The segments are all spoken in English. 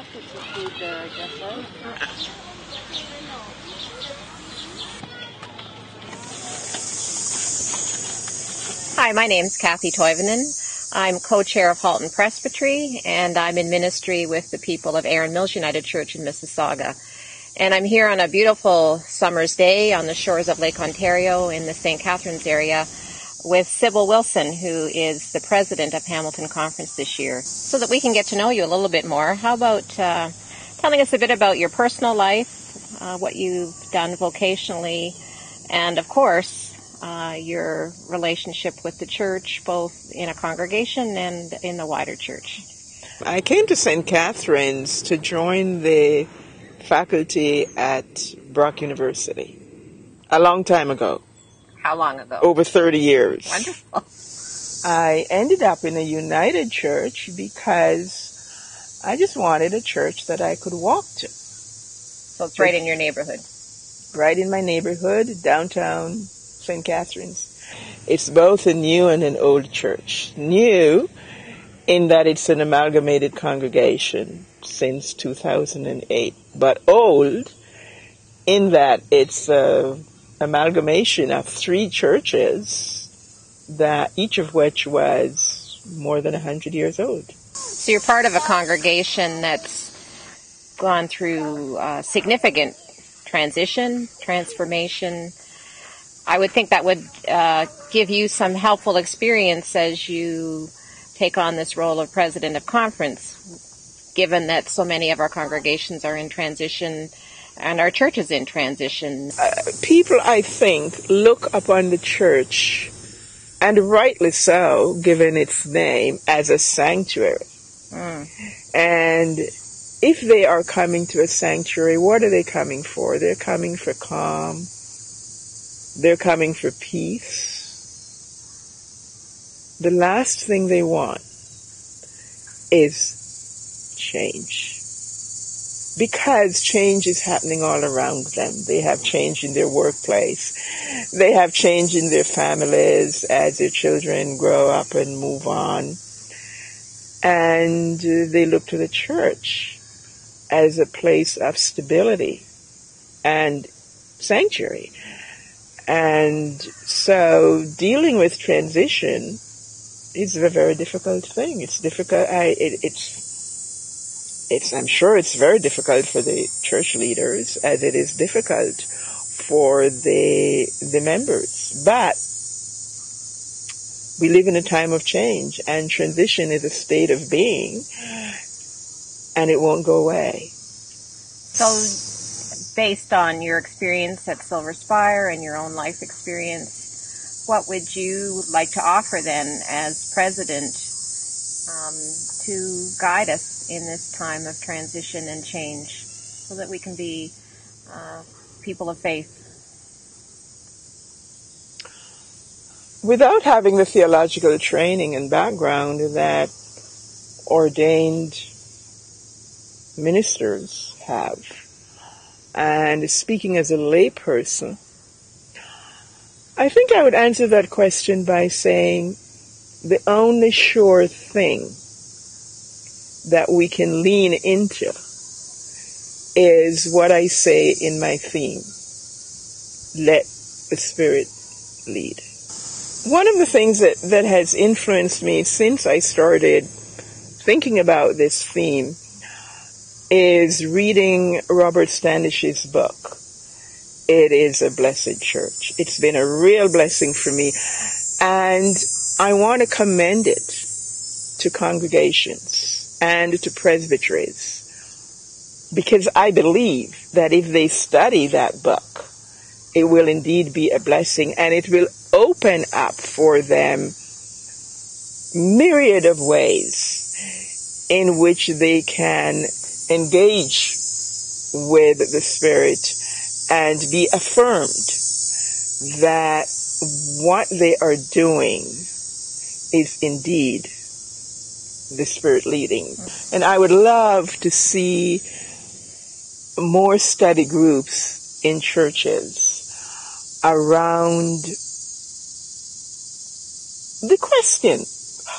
Hi, my name's Kathy Toivanen. I'm co-chair of Halton Presbytery, and I'm in ministry with the people of Erin Mills United Church in Mississauga. And I'm here on a beautiful summer's day on the shores of Lake Ontario in the St. Catharines area with Sybil Wilson, who is the president of Hamilton Conference this year. So that we can get to know you a little bit more, how about telling us a bit about your personal life, what you've done vocationally, and of course, your relationship with the church, both in a congregation and in the wider church. I came to St. Catharines to join the faculty at Brock University a long time ago. How long ago? Over 30 years. Wonderful. I ended up in a United Church because I just wanted a church that I could walk to. So it's right in your neighborhood? Right in my neighborhood, downtown St. Catharines. It's both a new and an old church. New in that it's an amalgamated congregation since 2008, but old in that it's an amalgamation of 3 churches, that each of which was more than 100 years old. So you're part of a congregation that's gone through significant transformation. I would think that would give you some helpful experience as you take on this role of president of conference, given that so many of our congregations are in transition and our church is in transition. People, I think, look upon the church, and rightly so, given its name, as a sanctuary. And if they are coming to a sanctuary, what are they coming for? They're coming for calm. They're coming for peace. The last thing they want is change. Because change is happening all around them. They have change in their workplace. They have change in their families as their children grow up and move on. And they look to the church as a place of stability and sanctuary. And so dealing with transition is a very difficult thing. It's difficult. I'm sure it's very difficult for the church leaders, as it is difficult for the members. But we live in a time of change, and transition is a state of being, and it won't go away. So, based on your experience at Silver Spire and your own life experience, what would you like to offer then as president to guide us in this time of transition and change so that we can be people of faith? Without having the theological training and background that ordained ministers have, and speaking as a layperson, I think I would answer that question by saying the only sure thing that we can lean into is what I say in my theme: let the Spirit lead. One of the things that has influenced me since I started thinking about this theme is reading Robert Standish's book, It Is a Blessed Church. It's been a real blessing for me, and I want to commend it to congregations and to presbyteries, because I believe that if they study that book, it will indeed be a blessing, and it will open up for them myriad of ways in which they can engage with the Spirit and be affirmed that what they are doing is indeed the Spirit leading. And I would love to see more study groups in churches around the question,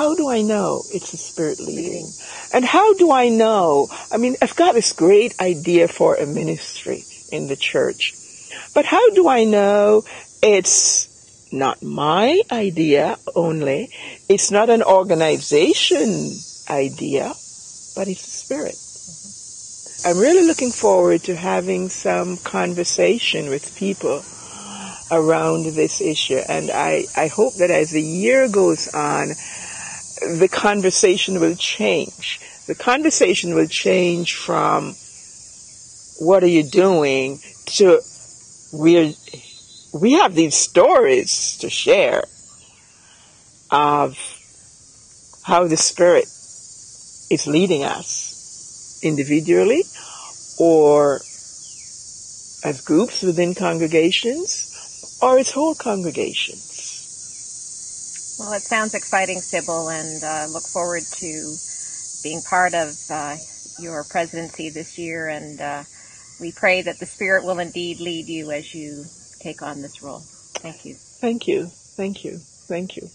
how do I know it's the Spirit leading? And how do I know? I mean, I've got this great idea for a ministry in the church. But how do I know it's not my idea only? It's not an organization idea, but it's the Spirit. I'm really looking forward to having some conversation with people around this issue. And I hope that as the year goes on, the conversation will change. The conversation will change from what are you doing to we have these stories to share of how the Spirit is leading us individually or as groups within congregations or as whole congregations. Well, it sounds exciting, Sybil, and look forward to being part of your presidency this year, and we pray that the Spirit will indeed lead you as you take on this role. Thank you. Thank you. Thank you. Thank you.